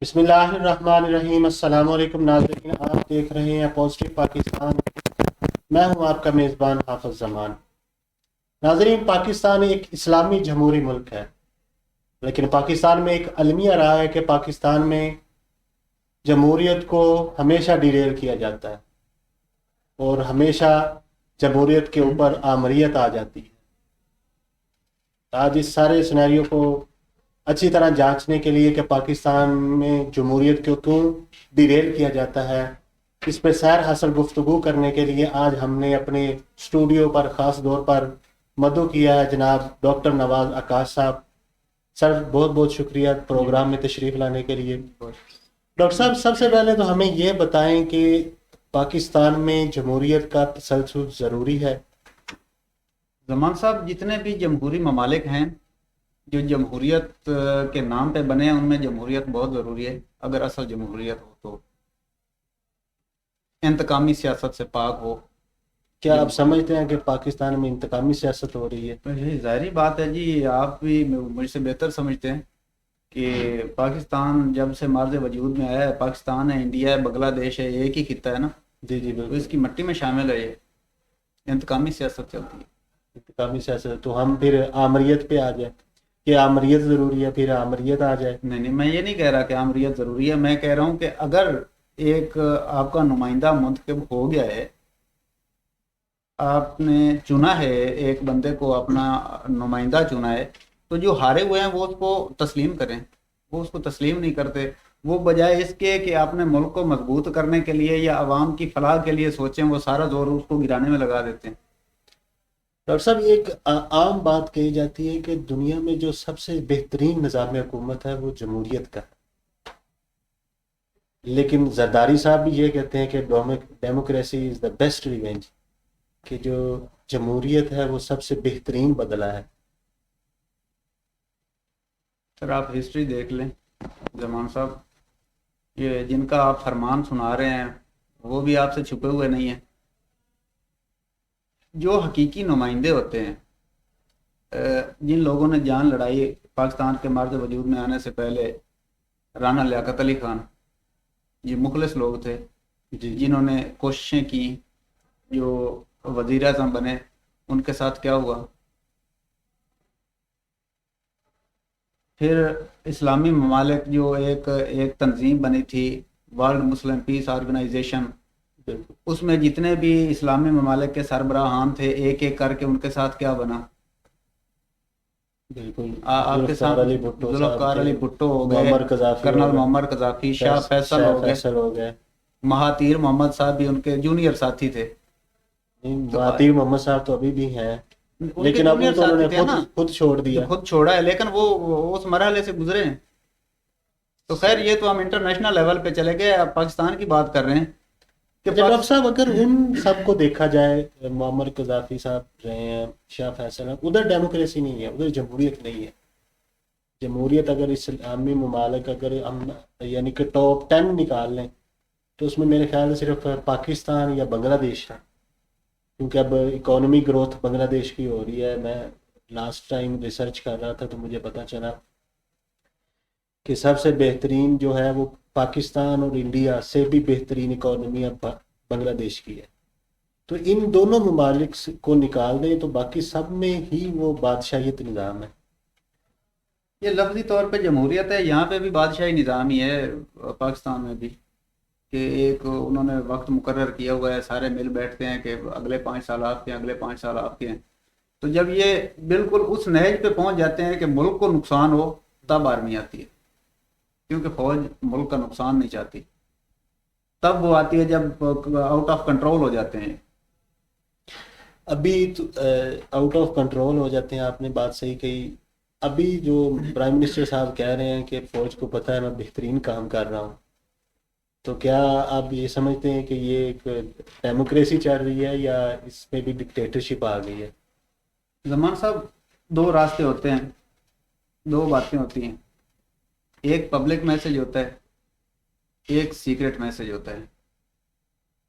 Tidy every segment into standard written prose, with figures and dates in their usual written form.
بسم اللہ الرحمن الرحیم۔ السلام علیکم ناظرین، آپ دیکھ رہے ہیں پازیٹیو پاکستان۔ میں ہوں آپ کا میزبان حافظ زمان۔ ناظرین، پاکستان ایک اسلامی جمہوری ملک ہے، لیکن پاکستان میں ایک المیہ رہا ہے کہ پاکستان میں جمہوریت کو ہمیشہ ڈیریل کیا جاتا ہے اور ہمیشہ جمہوریت کے اوپر آمریت آ جاتی ہے۔ آج اس سارے سینیریو کو اچھی طرح جانچنے کے لیے کہ پاکستان میں جمہوریت کو کیوں ڈیریل کیا جاتا ہے، اس پہ سیر حاصل گفتگو کرنے کے لیے آج ہم نے اپنے اسٹوڈیو پر خاص طور پر مدعو کیا ہے جناب ڈاکٹر نواز عکاس صاحب۔ سر بہت بہت شکریہ پروگرام میں تشریف لانے کے لیے۔ ڈاکٹر صاحب، سب سے پہلے تو ہمیں یہ بتائیں کہ پاکستان میں جمہوریت کا تسلسل ضروری ہے؟ زمان صاحب، جتنے بھی جمہوری ممالک ہیں جو جمہوریت کے نام پہ بنے ہیں، ان میں جمہوریت بہت ضروری ہے۔ اگر اصل جمہوریت ہو تو انتقامی سیاست سے پاک ہو۔ کیا آپ سمجھتے ہیں کہ پاکستان میں انتقامی سیاست ہو رہی ہے؟ یہ ظاہری بات ہے جی، آپ بھی مجھ سے بہتر سمجھتے ہیں کہ پاکستان جب سے مارز وجود میں آیا ہے، پاکستان ہے، انڈیا ہے، بنگلہ دیش ہے، ایک ہی خطہ ہے نا، جی جی تو بالکل، اس کی مٹی میں شامل ہے۔ یہ انتقامی سیاست چلتی ہے۔ انتقامی سیاست۔ تو ہم پھر آمریت پہ آ جائیں کہ آمریت ضروری ہے، پھر آمریت آ جائے؟ نہیں، میں یہ نہیں کہہ رہا کہ آمریت ضروری ہے، میں کہہ رہا ہوں کہ اگر ایک آپ کا نمائندہ منتخب ہو گیا ہے، آپ نے چنا ہے ایک بندے کو، اپنا نمائندہ چنا ہے، تو جو ہارے ہوئے ہیں وہ اس کو تسلیم کریں۔ وہ اس کو تسلیم نہیں کرتے، وہ بجائے اس کے کہ اپنے ملک کو مضبوط کرنے کے لیے یا عوام کی فلاح کے لیے سوچیں، وہ سارا زور اس کو گرانے میں لگا دیتے ہیں۔ ڈاکٹر صاحب، ایک عام بات کہی جاتی ہے کہ دنیا میں جو سب سے بہترین نظام حکومت ہے وہ جمہوریت کا ہے، لیکن زرداری صاحب بھی یہ کہتے ہیں کہ democracy is the best revenge, کہ جو جمہوریت ہے وہ سب سے بہترین بدلہ ہے۔ سر آپ ہسٹری دیکھ لیں زمان صاحب، یہ جن کا آپ فرمان سنا رہے ہیں وہ بھی آپ سے چھپے ہوئے نہیں ہیں۔ جو حقیقی نمائندے ہوتے ہیں، جن لوگوں نے جان لڑائی پاکستان کے مارز وجود میں آنے سے پہلے، رانا لیاقت علی خان، یہ مخلص لوگ تھے جی جنہوں نے کوششیں کی، جو وزیر اعظم بنے، ان کے ساتھ کیا ہوا؟ پھر اسلامی ممالک جو ایک تنظیم بنی تھی، ورلڈ مسلم پیس آرگنائزیشن، بالکل اس میں جتنے بھی اسلامی ممالک کے سربراہان تھے، ایک ایک کر کے ان کے ساتھ کیا بنا؟ بالکل، آپ کے ذوالفقار علی بھٹو صاحب ذوالفقار علی تھے، بھٹو ہو گئے، معمر قذافی کرنل ہو گئے، معمر قذافی، شاہ فیصل ہو گئے، فیصل ہو گئے، مہاتیر محمد صاحب بھی ان کے جونیئر ساتھی تھے۔ مہاتیر محمد صاحب تو ابھی بھی ہیں، ان کے لیکن اب جونیئر تو انہوں ساتھی نے تھے نا، خود چھوڑ دیا۔ جو خود چھوڑا ہے، لیکن وہ اس مرحلے سے گزرے ہیں۔ تو خیر، یہ تو ہم انٹرنیشنل لیول پہ چلے گئے، اب پاکستان کی بات کر رہے ہیں کہ ڈاکٹر صاحب، اگر ان سب کو دیکھا جائے، معمر قذافی صاحب رہے ہیں، شاہ فیصل ہیں، ادھر ڈیموکریسی نہیں ہے، ادھر جمہوریت نہیں ہے۔ جمہوریت اگر اسلامی ممالک اگر ہم یعنی کہ ٹاپ 10 نکال لیں تو اس میں میرے خیال سے صرف پاکستان یا بنگلہ دیش ہے، کیونکہ اب اکانومی گروتھ بنگلہ دیش کی ہو رہی ہے۔ میں لاسٹ ٹائم ریسرچ کر رہا تھا تو مجھے پتہ چلا کہ سب سے بہترین جو ہے وہ پاکستان اور انڈیا سے بھی بہترین اکانومی اب بنگلہ دیش کی ہے۔ تو ان دونوں ممالک کو نکال دیں تو باقی سب میں ہی وہ بادشاہیت نظام ہے۔ یہ لفظی طور پہ جمہوریت ہے، یہاں پہ بھی بادشاہی نظام ہی ہے پاکستان میں بھی، کہ ایک انہوں نے وقت مقرر کیا ہوا ہے، سارے مل بیٹھتے ہیں کہ اگلے 5 سال آپ کے ہیں، اگلے 5 سال آپ کے ہیں۔ تو جب یہ بالکل اس نہج پہ پہنچ جاتے ہیں کہ ملک کو نقصان ہو، تب آرمی آتی ہے، کیونکہ فوج ملک کا نقصان نہیں چاہتی۔ تب وہ آتی ہے جب آؤٹ آف کنٹرول ہو جاتے ہیں۔ ابھی آؤٹ آف کنٹرول ہو جاتے ہیں، آپ نے بات صحیح کہی۔ ابھی جو پرائم منسٹر صاحب کہہ رہے ہیں کہ فوج کو پتہ ہے میں بہترین کام کر رہا ہوں، تو کیا آپ یہ سمجھتے ہیں کہ یہ ایک ڈیموکریسی چل رہی ہے یا اس میں بھی ڈکٹیٹرشپ آ گئی ہے؟ زمان صاحب، 2 راستے ہوتے ہیں، 2 باتیں ہوتی ہیں، ایک پبلک میسج ہوتا ہے، ایک سیکرٹ میسج ہوتا ہے۔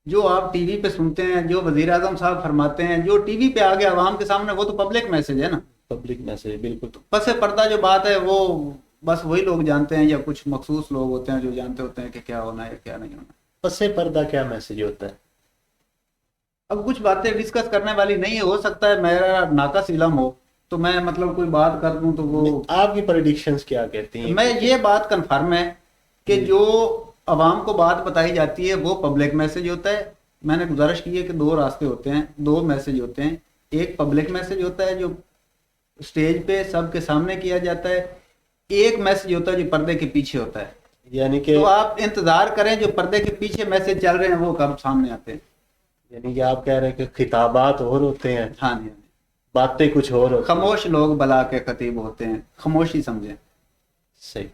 جو آپ ٹی وی پہ سنتے ہیں، جو وزیر اعظم صاحب فرماتے ہیں، جو ٹی وی پہ آگے عوام کے سامنے، وہ تو پبلک میسج ہے نا۔ پبلک میسج بالکل۔ پس پردہ جو بات ہے وہ بس وہی لوگ جانتے ہیں یا کچھ مخصوص لوگ ہوتے ہیں جو جانتے ہوتے ہیں کہ کیا ہونا ہے یا کیا نہیں ہونا. پس پردہ کیا میسج ہوتا ہے؟ اب کچھ باتیں ڈسکس کرنے والی نہیں ہے، ہو سکتا ہے میرا ناقص علم ہو تو میں مطلب کوئی بات کر دوں تو وہ. آپ کی پریڈکشنز کیا کہتی ہیں؟ میں یہ بات کنفرم ہے کہ جو عوام کو بات بتائی جاتی ہے وہ پبلک میسج ہوتا ہے. میں نے گزارش کی ہے کہ دو راستے ہوتے ہیں، دو میسج ہوتے ہیں. ایک پبلک میسج ہوتا ہے جو سٹیج پہ سب کے سامنے کیا جاتا ہے، ایک میسج ہوتا ہے جو پردے کے پیچھے ہوتا ہے. یعنی کہ تو آپ انتظار کریں جو پردے کے پیچھے میسج چل رہے ہیں وہ کب سامنے آتے ہیں. یعنی کہ آپ کہہ رہے ہیں کہ خطابات اور ہوتے ہیں، ہاں جی، باتیں کچھ اور ہوتی ہیں. خاموش لوگ بلا کے خطیب ہوتے ہیں. خاموشی سمجھیں، صحیح.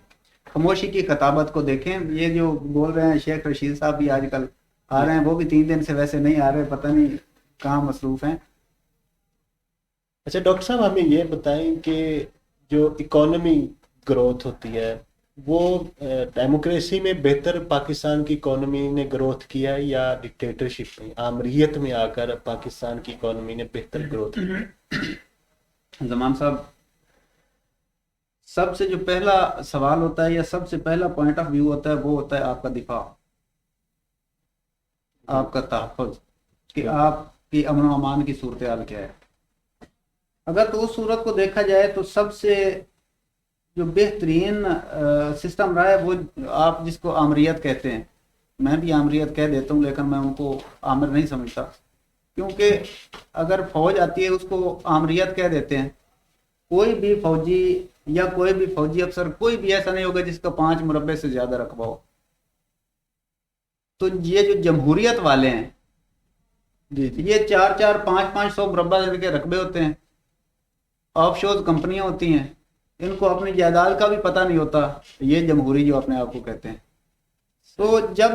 خاموشی کی خطابت کو دیکھیں. یہ جو بول رہے ہیں شیخ رشید صاحب بھی آج کل آ رہے ہیں، وہ بھی 3 دن سے ویسے نہیں آ رہے، پتہ نہیں کہاں مصروف ہیں. اچھا ڈاکٹر صاحب ہمیں یہ بتائیں کہ جو اکانومی گروتھ ہوتی ہے وہ ڈیموکریسی میں بہتر پاکستان کی اکانومی نے گروتھ کیا ہے یا ڈکٹیٹرشپ میں آمریت میں آ کر پاکستان کی اکانومی نے بہتر گروتھ کی؟ زمان صاحب، سب سے جو پہلا سوال ہوتا ہے یا سب سے پہلا پوائنٹ آف ویو ہوتا ہے وہ ہوتا ہے آپ کا دفاع، آپ کا تحفظ، کہ آپ کی امن و امان کی صورتحال کیا ہے. اگر تو اس صورت کو دیکھا جائے تو سب سے جو بہترین سسٹم رہا ہے وہ آپ جس کو آمریت کہتے ہیں، میں بھی آمریت کہہ دیتا ہوں لیکن میں ان کو آمر نہیں سمجھتا، کیونکہ اگر فوج آتی ہے اس کو آمریت کہہ دیتے ہیں. کوئی بھی فوجی یا کوئی بھی فوجی افسر کوئی بھی ایسا نہیں ہوگا جس کا 5 مربع سے زیادہ رقبہ ہو. تو یہ جو جمہوریت والے ہیں یہ 400 500 مربع کے رقبے ہوتے ہیں. آف شورز کمپنیاں ہوتی ہیں، ان کو اپنی جائیداد کا بھی پتہ نہیں ہوتا، یہ جمہوری جو اپنے آپ کو کہتے ہیں. تو جب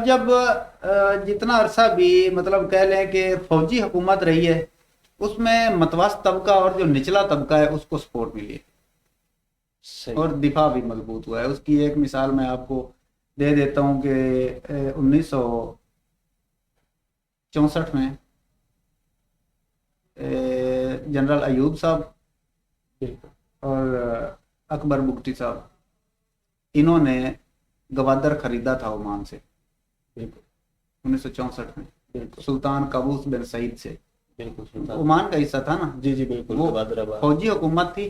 جتنا عرصہ بھی مطلب کہہ لیں کہ فوجی حکومت رہی ہے اس میں متوسط طبقہ اور جو نچلا طبقہ ہے اس کو سپورٹ ملی ہے اور دفاع بھی مضبوط ہوا ہے. اس کی ایک مثال میں آپ کو دے دیتا ہوں کہ 1964 میں جنرل ایوب صاحب اور اکبر بگٹی صاحب انہوں نے گوادر خریدا تھا عمان سے 1964 میں سلطان قابوس بن سعید سے. عمان کا حصہ تھا نا. جی جی بالکل. وہ فوجی حکومت تھی،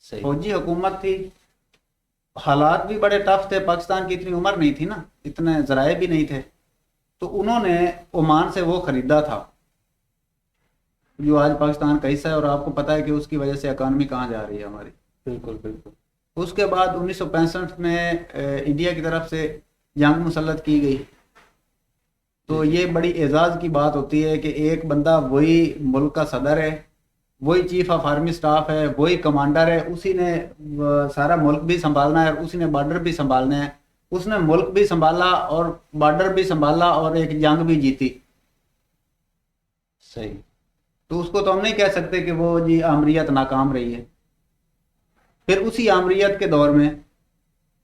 فوجی حکومت تھی. حالات بھی بڑے ٹف تھے، پاکستان کی اتنی عمر نہیں تھی نا، اتنے ذرائع بھی نہیں تھے، تو انہوں نے عمان سے وہ خریدا تھا جو آج پاکستان کا حصہ ہے. اور آپ کو پتہ ہے کہ اس کی وجہ سے اکانومی کہاں جا رہی ہے ہماری. بالکل بالکل. اس کے بعد 1965 میں انڈیا کی طرف سے جنگ مسلط کی گئی. تو یہ بڑی اعزاز کی بات ہوتی ہے کہ ایک بندہ وہی ملک کا صدر ہے، وہی چیف آف آرمی سٹاف ہے، وہی کمانڈر ہے، اسی نے سارا ملک بھی سنبھالنا ہے اور اسی نے بارڈر بھی سنبھالنا ہے. اس نے ملک بھی سنبھالا اور بارڈر بھی سنبھالا اور ایک جنگ بھی جیتی. صحیح. تو اس کو تو ہم نہیں کہہ سکتے کہ وہ جی آمریت ناکام رہی ہے. پھر اسی آمریت کے دور میں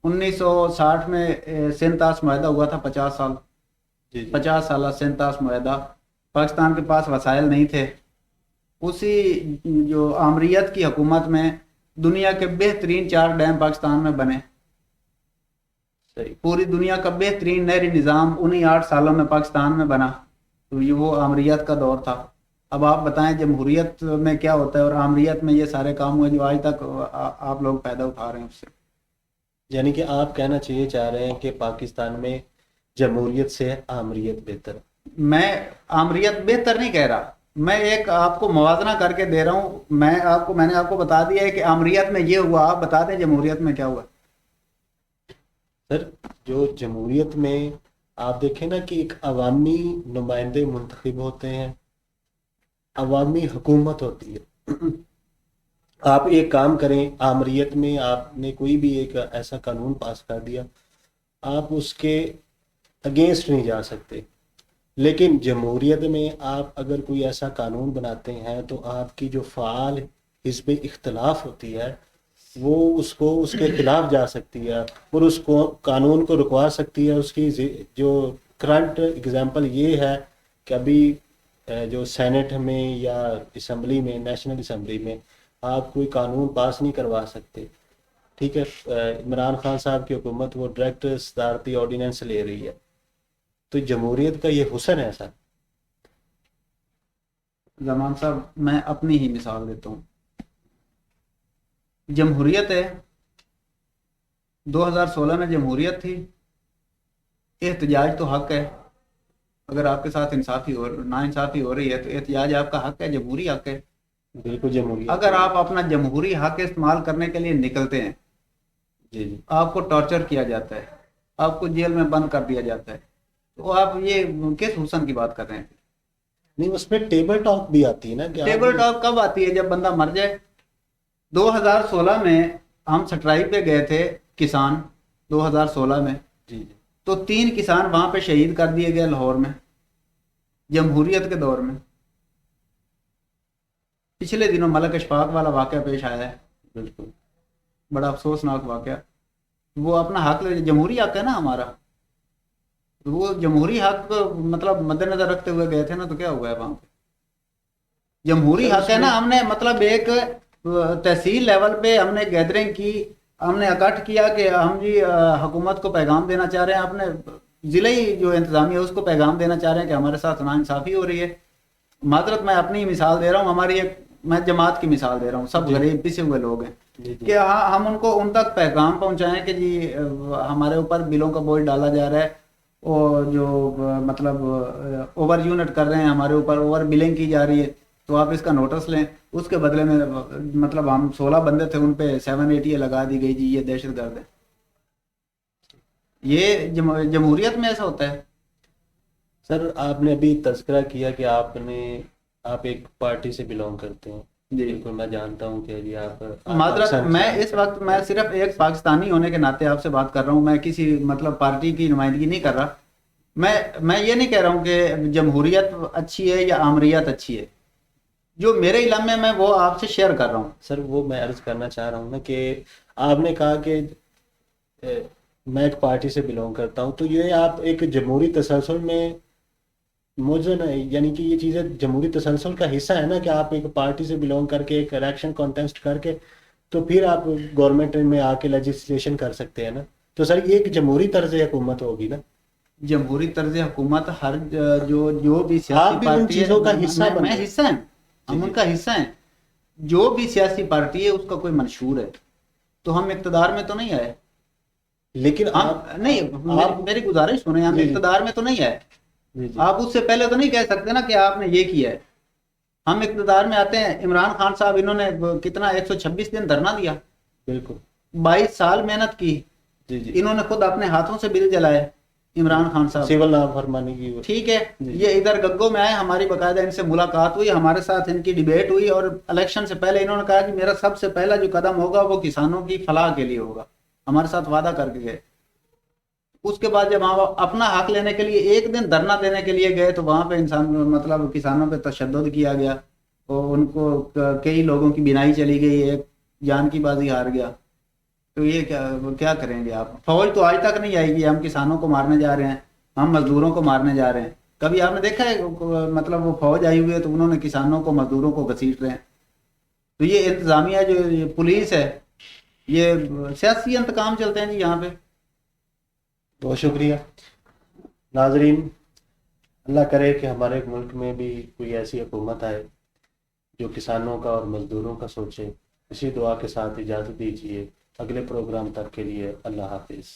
1960 میں سینتاس معاہدہ ہوا تھا، 50 سال 50 سالہ سینتاس معاہدہ. پاکستان کے پاس وسائل نہیں تھے. اسی جو آمریت کی حکومت میں دنیا کے بہترین 4 ڈیم پاکستان میں بنے. پوری دنیا کا بہترین نہری نظام انہی 8 سالوں میں پاکستان میں بنا. تو یہ وہ آمریت کا دور تھا. اب آپ بتائیں جمہوریت میں کیا ہوتا ہے اور آمریت میں یہ سارے کام ہوئے جو آج تک آپ لوگ فائدہ اٹھا رہے ہیں اس سے. یعنی کہ آپ کہنا چاہ رہے ہیں کہ پاکستان میں جمہوریت سے آمریت بہتر؟ میں آمریت بہتر نہیں کہہ رہا، میں ایک آپ کو موازنہ کر کے دے رہا ہوں. میں نے آپ کو بتا دیا ہے کہ آمریت میں یہ ہوا، آپ بتا دیں جمہوریت میں کیا ہوا. سر جو جمہوریت میں آپ دیکھیں نا کہ ایک عوامی نمائندے منتخب ہوتے ہیں، عوامی حکومت ہوتی ہے. آپ ایک کام کریں، آمریت میں آپ نے کوئی بھی ایک ایسا قانون پاس کر دیا، آپ اس کے اگینسٹ نہیں جا سکتے. لیکن جمہوریت میں آپ اگر کوئی ایسا قانون بناتے ہیں تو آپ کی جو فعال حزب اختلاف ہوتی ہے وہ اس کے خلاف جا سکتی ہے اور اس کو قانون کو رکوا سکتی ہے. اس کی جو کرنٹ اگزامپل یہ ہے کہ ابھی جو سینٹ میں یا اسمبلی میں، نیشنل اسمبلی میں آپ کوئی قانون پاس نہیں کروا سکتے. ٹھیک ہے، عمران خان صاحب کی حکومت وہ ڈائریکٹ صدارتی آرڈیننس لے رہی ہے، تو جمہوریت کا یہ حسن ہے سر؟ زمان صاحب میں اپنی ہی مثال دیتا ہوں. جمہوریت ہے، 2016 میں جمہوریت تھی. احتجاج تو حق ہے، اگر آپ کے ساتھ نا انصافی ہو رہی ہے تو احتجاج آپ کا حق ہے، جمہوری حق ہے. بالکل جمہوریت. اگر آپ اپنا جمہوری حق استعمال کرنے کے لیے نکلتے ہیں، جی جی. آپ کو ٹارچر کیا جاتا ہے، آپ کو جیل میں بند کر دیا جاتا ہے، تو آپ یہ کس حسن کی بات کر رہے ہیں؟ نہیں، اس میں ٹیبل ٹاک بھی آتی ہے نا کہ ٹیبل ٹاک کب آتی ہے؟ جب بندہ مر جائے. 2016 میں ہم سٹرائی پہ گئے تھے کسان، 2016 میں جی جی. تو 3 کسان وہاں پہ شہید کر دیے گئے لاہور میں، جمہوریت کے دور میں. پچھلے دنوں ملک اشفاق والا واقعہ پیش آیا ہے، بالکل بڑا افسوسناک واقعہ. وہ اپنا حق جمہوری حق ہے نا ہمارا، وہ جمہوری حق مطلب مد نظر رکھتے ہوئے گئے تھے نا، تو کیا ہوا ہے وہاں پہ؟ جمہوری حق ہے نا. ہم نے مطلب ایک تحصیل لیول پہ ہم نے گیدرنگ کی، ہم نے اکٹھ کیا کہ ہم جی حکومت کو پیغام دینا چاہ رہے ہیں، اپنے ضلعی جو انتظامیہ ہے اس کو پیغام دینا چاہ رہے ہیں کہ ہمارے ساتھ ناانصافی ہو رہی ہے. معذرت میں اپنی ہی مثال دے رہا ہوں، ہماری ایک میں جماعت کی مثال دے رہا ہوں، سب غریب پسے ہوئے لوگ ہیں، کہ ہم ان کو ان تک پیغام پہنچائیں کہ جی ہمارے اوپر بلوں کا بوجھ ڈالا جا رہا ہے، اور جو مطلب اوور یونٹ کر رہے ہیں ہمارے اوپر، اوور بلنگ کی جا رہی ہے، تو آپ اس کا نوٹس لیں. اس کے بدلے میں مطلب ہم 16 بندے تھے، ان پہ 780 لگا دی گئی، جی یہ دہشت گرد ہے. یہ جمہوریت میں ایسا ہوتا ہے؟ سر آپ نے ابھی تذکرہ کیا کہ آپ ایک پارٹی سے بلونگ کرتے ہیں. جی بالکل میں جانتا ہوں کہ جی آپ معذرت، میں اس وقت میں صرف ایک پاکستانی ہونے کے ناطے آپ سے بات کر رہا ہوں، میں کسی مطلب پارٹی کی نمائندگی نہیں کر رہا. میں یہ نہیں کہہ رہا ہوں کہ جمہوریت اچھی ہے یا آمریت اچھی ہے، جو میرے علم میں وہ آپ سے شیئر کر رہا ہوں. سر وہ میں عرض کرنا چاہ رہا ہوں نا کہ آپ نے کہا کہ میں ایک پارٹی سے بلونگ کرتا ہوں، تو یہ آپ ایک جمہوری تسلسل میں موجود ہے، یعنی کہ یہ چیزیں جمہوری تسلسل کا حصہ ہے نا کہ آپ ایک پارٹی سے بلونگ کر کے ایک الیکشن کانٹیسٹ کر کے تو پھر آپ گورنمنٹ میں آ کے لیجسلیشن کر سکتے ہیں نا. تو سر یہ ایک جمہوری طرز حکومت ہوگی نا. جمہوری طرز حکومت ہر جو بھی سیاسی پارٹی ہے، کا حصہ میں حصہ ہیں، ہم ان کا حصہ ہیں. جو بھی سیاسی پارٹی ہے اس کا کوئی منشور ہے، تو ہم اقتدار میں تو نہیں آئے. لیکن نہیں، میری گزارش سنیں، ہم اقتدار میں تو نہیں آئے. آپ اس سے پہلے تو نہیں کہہ سکتے نا کہ آپ نے یہ کیا ہے. ہم اقتدار میں آتے ہیں. عمران خان صاحب انہوں نے کتنا 126 دن دھرنا دیا، بالکل 22 سال محنت کی. جی جی. انہوں نے خود اپنے ہاتھوں سے بل جلائے، عمران خان صاحب سول نافرمانی کی. ٹھیک ہے. یہ ادھر گگو میں آئے، ہماری باقاعدہ ان سے ملاقات ہوئی، ہمارے ساتھ ان کی ڈیبیٹ ہوئی، اور الیکشن سے پہلے انہوں نے کہا کہ میرا سب سے پہلا جو قدم ہوگا وہ کسانوں کی فلاح کے لیے ہوگا. ہمارے ساتھ وعدہ کر کے گئے. اس کے بعد جب وہاں اپنا حق لینے کے لیے ایک دن دھرنا دینے کے لیے گئے، تو وہاں پہ مطلب کسانوں پہ تشدد کیا گیا، اور ان کو کئی لوگوں کی بینائی چلی گئی، ایک جان کی بازی ہار گیا. تو یہ کیا کریں گے آپ؟ فوج تو آج تک نہیں آئے گی. ہم کسانوں کو مارنے جا رہے ہیں، ہم مزدوروں کو مارنے جا رہے ہیں. کبھی آپ نے دیکھا ہے مطلب وہ فوج آئی ہوئی ہے تو انہوں نے کسانوں کو مزدوروں کو گھسیٹ رہے ہیں؟ تو یہ انتظامیہ جو پولیس ہے، یہ سیاسی انتقام چلتے ہیں جی یہاں پہ. بہت شکریہ ناظرین. اللہ کرے کہ ہمارے ملک میں بھی کوئی ایسی حکومت آئے جو کسانوں کا اور مزدوروں کا سوچے. اسی دعا کے ساتھ اجازت دیجیے. اگلے پروگرام تک کے لیے اللہ حافظ.